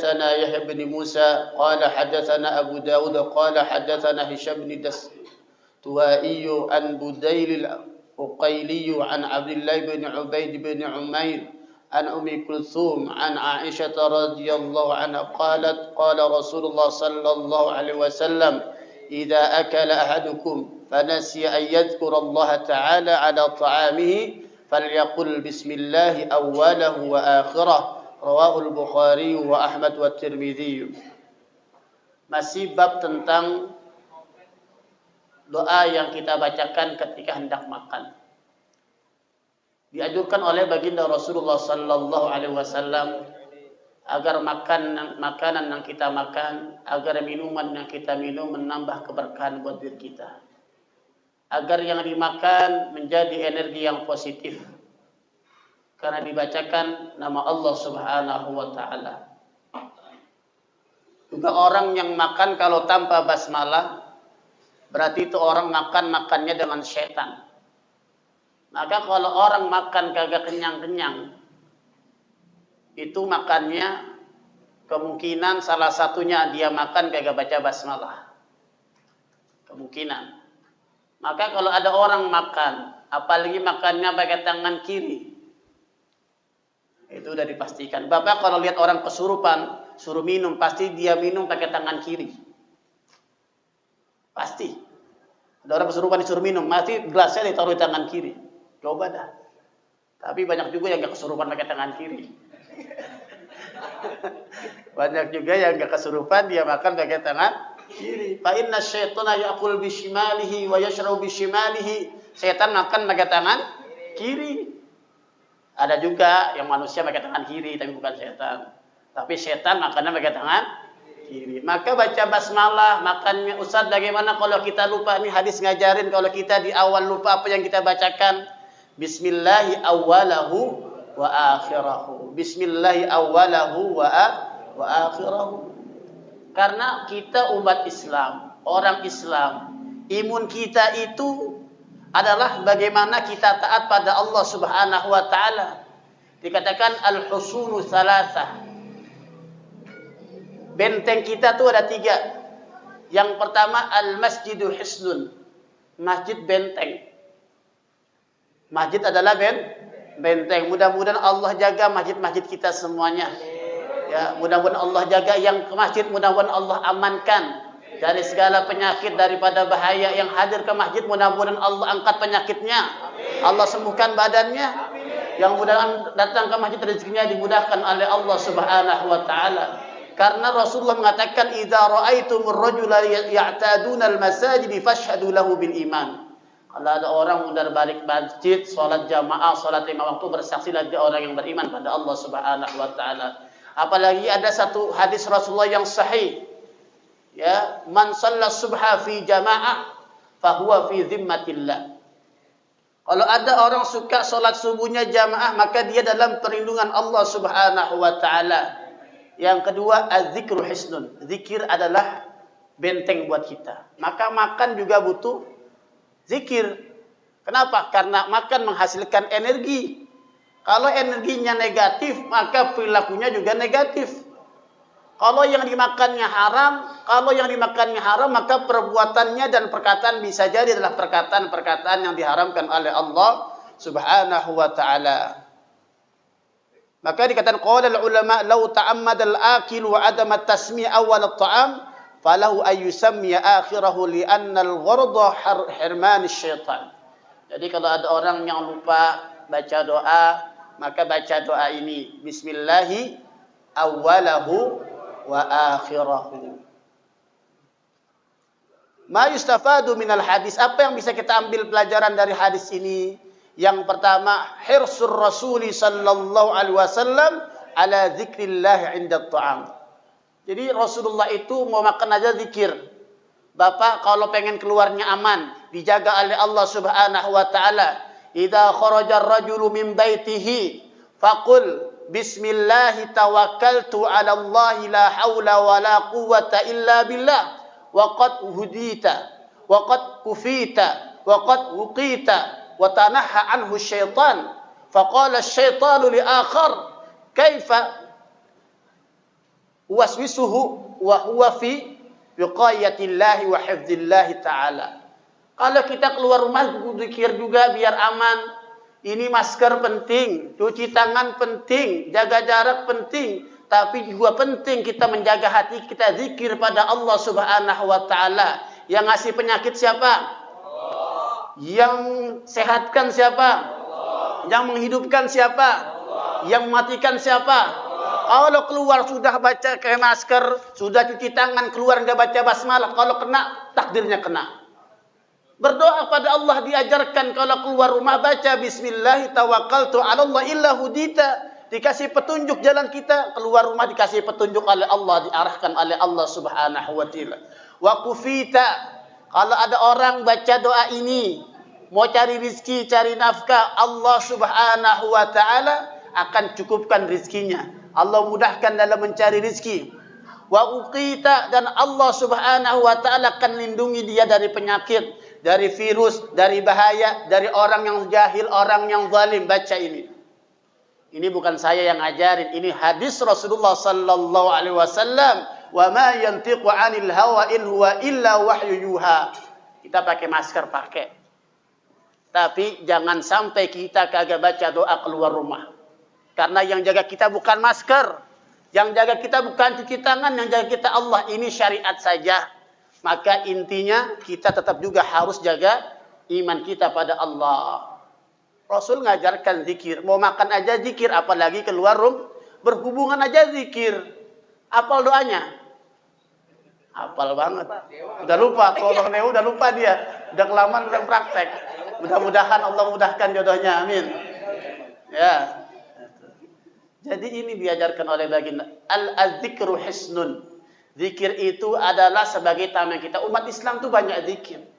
حدثنا يحيى بن موسى قال حدثنا أبو داود قال حدثنا هشام بن دستوائي عن بديل العقيلي عن عبد الله بن عبيد بن عمير عن أم كلثوم عن عائشة رضي الله عنها قالت قال رسول الله صلى الله عليه وسلم إذا أكل أحدكم فنسي أن يذكر الله تعالى على طعامه فليقل بسم الله أوله وآخره رواه البخاري وأحمد والترمذي. Masih bab tentang doa yang kita bacakan ketika hendak makan. Dianjurkan oleh baginda Rasulullah sallallahu alaihi wasallam agar makanan yang kita makan, agar minuman yang kita minum menambah keberkahan buat diri kita. Agar yang dimakan menjadi energi yang positif. Karena dibacakan nama Allah Subhanahu wa taala. Juga orang yang makan kalau tanpa basmalah berarti itu orang makannya dengan setan. Maka kalau orang makan kagak kenyang-kenyang, itu makannya kemungkinan salah satunya dia makan kagak baca basmalah. Kemungkinan. Maka kalau ada orang makan, apalagi makannya pakai tangan kiri, itu udah dipastikan. Bapak kalau lihat orang kesurupan, suruh minum, pasti dia minum pakai tangan kiri. Pasti. Ada orang kesurupan disuruh minum, pasti gelasnya ditaruh di tangan kiri. Coba dah. Tapi banyak juga yang gak kesurupan pakai tangan kiri. Banyak juga yang gak kesurupan dia makan pakai tangan kiri. Fa inna syaitana ya'kul bishimalihi wa yashrabu bishimalihi. Setan makan pakai tangan kiri. Ada juga yang manusia pakai tangan kiri tapi bukan setan. Tapi setan makannya pakai tangan kiri. Maka baca basmalah, makannya Ustaz bagaimana kalau kita lupa? Ini hadis ngajarin kalau kita di awal lupa apa yang kita bacakan. Bismillahi awwalahu wa akhirahu. Bismillahi awwalahu wa akhirahu. Karena kita umat Islam, orang Islam, imun kita itu adalah bagaimana kita taat pada Allah Subhanahu wa taala. Dikatakan al-husunu salasah. Benteng kita tuh ada 3. Yang pertama al-masjidu hisnun. Masjid benteng. Masjid adalah benteng. Mudah-mudahan Allah jaga masjid-masjid kita semuanya. Ya, mudah-mudahan Allah jaga yang ke masjid, mudah-mudahan Allah amankan dari segala penyakit, daripada bahaya yang hadir ke masjid, mudah-mudahan Allah angkat penyakitnya. Allah sembuhkan badannya. Yang mudah-mudahan datang ke masjid rezekinya dimudahkan oleh Allah Subhanahu wa taala. Karena Rasulullah mengatakan idza ra'aitumur rajula ya'taduna al-masajid fashhadu lahu bil iman. Kalau ada orang mundar balik masjid, salat jamaah, salat 5 waktu, bersaksilah dia orang yang beriman pada Allah Subhanahu wa taala. Apalagi ada satu hadis Rasulullah yang sahih. Ya, man shalla subha fi jamaah fahuwa fi zimmatillah. Kalau ada orang suka salat subuhnya jamaah, maka dia dalam perlindungan Allah Subhanahu wa taala. Yang kedua, az-zikru hisnun. Zikir adalah benteng buat kita. Maka makan juga butuh zikir. Kenapa? Karena makan menghasilkan energi. Kalau energinya negatif, maka perilakunya juga negatif. Kalau yang dimakannya haram, maka perbuatannya dan perkataan bisa jadi adalah perkataan-perkataan yang diharamkan oleh Allah Subhanahu wa taala. Maka dikatakan qala ulama law ta'ammada al-akil wa adama at-tasmi' awwal at-ta'am falahu ay yusammiya akhirahu li anna al-gharda hirman asy-syaitan. Jadi kalau ada orang yang lupa baca doa, maka baca doa ini, bismillahi awwalahu wa akhirahu. Ma yustafadu minal hadis. Apa yang bisa kita ambil pelajaran dari hadis ini? Yang pertama, hirsur Rasuli sallallahu alaihi wasallam ala zikrillah 'inda at-ta'am. Jadi Rasulullah itu mau makan aja zikir. Bapak kalau pengen keluarnya aman, dijaga oleh Allah Subhanahu wa taala. Idza kharaja ar-rajulu min baitihi faqul bismillah tawakkaltu 'ala Allah la haula wa la quwwata illa billah wa qad hudita wa qad kufita wa qad wuqita wa tanaha anhu syaitan faqala asy-syaitanu li akhar kaifa waswisuhu wa huwa fi wiqayatillahi wa hifdzillahi ta'ala. Kalau kita keluar rumah zikir juga biar aman. Ini masker penting, cuci tangan penting, jaga jarak penting, tapi juga penting kita menjaga hati kita zikir pada Allah Subhanahu wa taala. Yang ngasih penyakit siapa? Yang sehatkan siapa? Yang menghidupkan siapa? Yang mematikan siapa? Kalau keluar sudah baca kayak masker, sudah cuci tangan, keluar nggak baca basmalah, kalau kena takdirnya kena. Berdoa pada Allah diajarkan kalau keluar rumah baca bismillah tawakkaltu 'ala Allah illa hudita. Dikasih petunjuk jalan kita, keluar rumah dikasih petunjuk oleh Allah, diarahkan oleh Allah Subhanahu wa taala. Wa kufita, kalau ada orang baca doa ini mau cari rizki, cari nafkah, Allah Subhanahu wa taala akan cukupkan rizkinya. Allah mudahkan dalam mencari rizki. Wa uqita, dan Allah Subhanahu wa taala akan lindungi dia dari penyakit, dari virus, dari bahaya, dari orang yang jahil, orang yang zalim. Baca ini. Ini bukan saya yang ngajarin, ini hadis Rasulullah sallallahu alaihi wasallam. Wa ma yantiqu 'anil hawa in huwa illa wahyu yuha. Kita pakai masker, pakai. Tapi jangan sampai kita kagak baca doa keluar rumah. Karena yang jaga kita bukan masker, yang jaga kita bukan cuci tangan, yang jaga kita Allah. Ini syariat saja. Maka intinya kita tetap juga harus jaga iman kita pada Allah. Rasul ngajarkan zikir. Mau makan aja zikir, apalagi keluar rumah. Berhubungan aja zikir. Apal doanya? Apal banget. Udah lupa. Kalau Neo udah lupa dia. Udah kelamaan udah praktek. Mudah-mudahan Allah mudahkan jodohnya. Amin. Ya. Jadi ini diajarkan oleh baginda. Al-zikru hisnun. Zikir itu adalah sebagai tameng kita. Umat Islam tuh banyak zikir.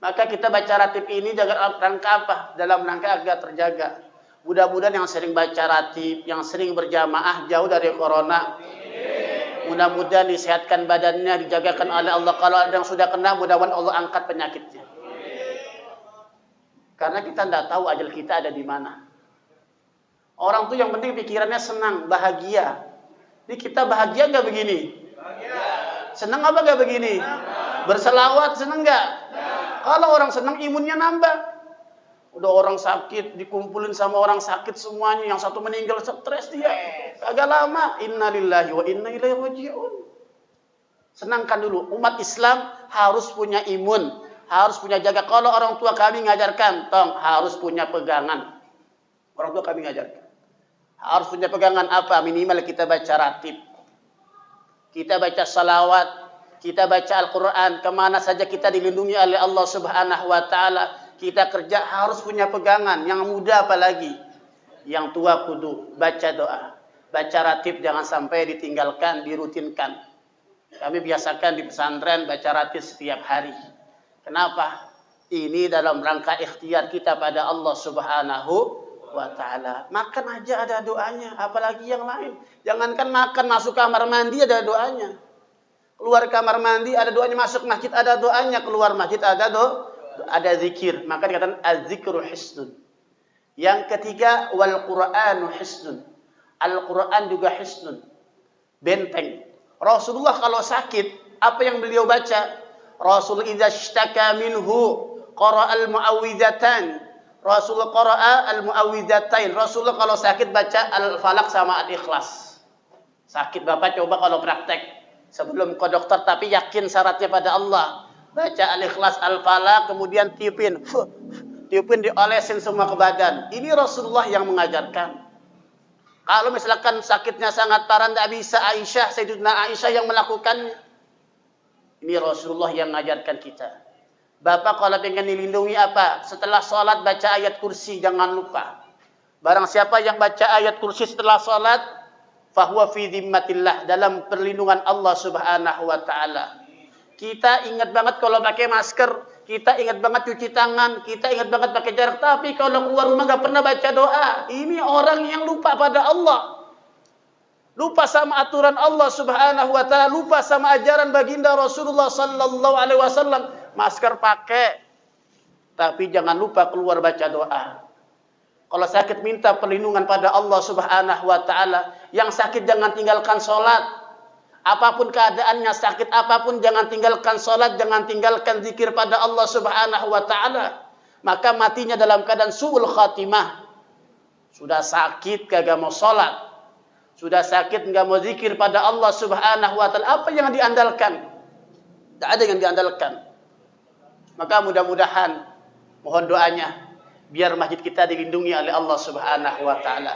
Maka kita baca ratib ini dalam rangka apa? Dalam rangka agar terjaga. Mudah-mudahan yang sering baca ratib, yang sering berjamaah jauh dari corona. Mudah-mudahan disehatkan badannya, dijagakan oleh Allah. Kalau ada yang sudah kena, mudah-mudahan Allah angkat penyakitnya. Karena kita tidak tahu ajal kita ada di mana. Orang tuh yang penting pikirannya senang, bahagia. Ini kita bahagia nggak begini? Senang apa nggak begini? Berselawat senang nggak? Kalau orang senang imunnya nambah. Udah orang sakit dikumpulin sama orang sakit semuanya, yang satu meninggal stres dia. Agak lama. Innalillahi wa inna ilaihi raji'un. Senangkan dulu. Umat Islam harus punya imun, harus punya jaga. Kalau orang tua kami ngajarkan, tong harus punya pegangan. Orang tua kami ngajarkan. Harus punya pegangan apa? Minimal kita baca ratib. Kita baca salawat, kita baca Al-Quran, kemana saja kita dilindungi oleh Allah Subhanahu wa ta'ala. Kita kerja harus punya pegangan, yang muda apalagi. Yang tua kudu baca doa. Baca ratib jangan sampai ditinggalkan, dirutinkan. Kami biasakan di pesantren baca ratib setiap hari. Kenapa? Ini dalam rangka ikhtiar kita pada Allah Subhanahu wa ta'ala. Makan aja ada doanya, apalagi yang lain. Jangankan makan, masuk kamar mandi ada doanya. Keluar kamar mandi ada doanya, masuk masjid ada doanya, keluar masjid ada ada zikir. Maka dikatakan az-zikru hisnun. Yang ketiga, wal Qur'anu hisnun. Al-Qur'an juga hisnun. Benteng. Rasulullah kalau sakit, apa yang beliau baca? Rasul idza ishtaka minhu qara'a al-mu'awwidhatan. Rasulullah qara'a al-mu'awwidhatain. Rasulullah kalau sakit baca Al-Falaq sama Al-Ikhlas. Sakit Bapak coba kalau praktek sebelum ke dokter tapi yakin syaratnya pada Allah. Baca Al-Ikhlas, Al-Falaq, kemudian tiupin. Tiupin diolesin semua ke badan. Ini Rasulullah yang mengajarkan. Kalau misalkan sakitnya sangat parah tidak bisa, Aisyah, Sayyidina Aisyah yang melakukan. Ini Rasulullah yang mengajarkan kita. Bapak kalau pengen dilindungi apa? Setelah sholat baca ayat kursi, jangan lupa. Barang siapa yang baca ayat kursi setelah sholat, fahuwa fi dhimmatillah, dalam perlindungan Allah Subhanahu wa ta'ala. Kita ingat banget kalau pakai masker, kita ingat banget cuci tangan, kita ingat banget pakai jarak. Tapi kalau keluar rumah nggak pernah baca doa. Ini orang yang lupa pada Allah. Lupa sama aturan Allah Subhanahu wa ta'ala, lupa sama ajaran baginda Rasulullah sallallahu alaihi wasallam. Masker pakai, tapi jangan lupa keluar baca doa. Kalau sakit minta perlindungan pada Allah Subhanahu wa ta'ala. Yang sakit jangan tinggalkan sholat. Apapun keadaannya, sakit apapun, jangan tinggalkan salat, jangan tinggalkan zikir pada Allah Subhanahu wa taala. Maka matinya dalam keadaan su'ul khatimah. Sudah sakit kagak mau salat. Sudah sakit enggak mau zikir pada Allah Subhanahu wa taala. Apa yang diandalkan? Tidak ada yang diandalkan. Maka mudah-mudahan mohon doanya biar masjid kita dilindungi oleh Allah Subhanahu wa taala.